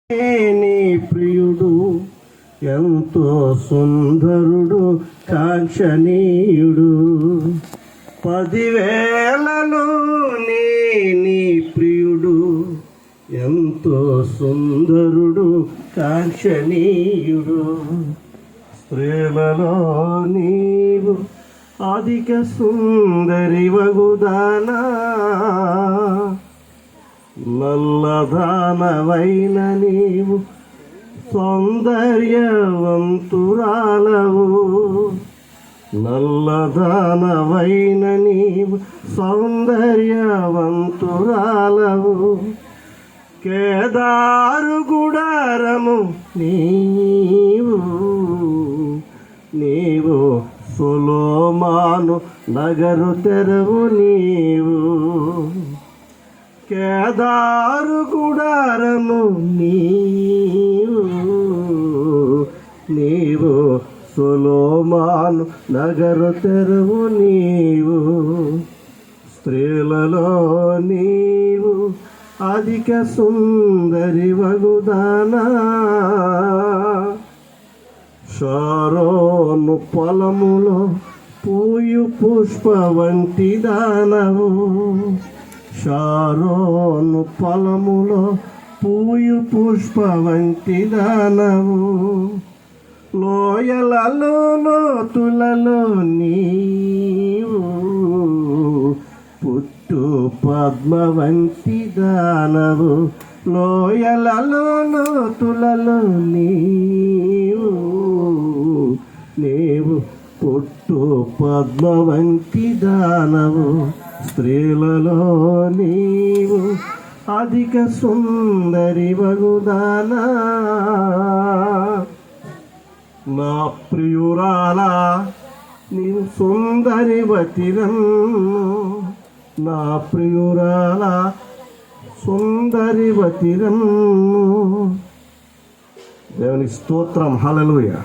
నీ ప్రియుడు ఎంతో సుందరుడు కాంక్షణీయుడు 10,000లో నీ ప్రియుడు ఎంతో సుందరుడు కాంక్షణీయుడు స్త్రీలలో నీవు అధిక సుందరి వగుదానా నల్లదానవైన నీవు సౌందర్యవంతురాలవు నల్లదానవైన నీవు సౌందర్యవంతురాలవు కేదారు గుడారము నీవు సొలొమోను నగరు తెరవు కేదారు గుడారము నీవు సొలొమోను నగరు తెరవు స్త్రీలలో నీవు అధిక సుందరి వగుదానా షారోను పొలములో పూయు పుష్ప వంటి దానవు షారోను పొలములో పూయు పుష్ప వంటి దానవు లోయలలో లోతులలో నీవు పుట్టు పద్మ వంటి దానవు లోయలలో లోతులలో నీవు పుట్టు పద్మ వంటి దానవు స్త్రీలలో నీవు అధిక సుందరి వగుదానా నా ప్రియురాలా నీవు సుందరి వతిరన్ను నా ప్రియురాలా సుందరి వతిరన్ను దేవుని స్తోత్రం హల్లెలూయా.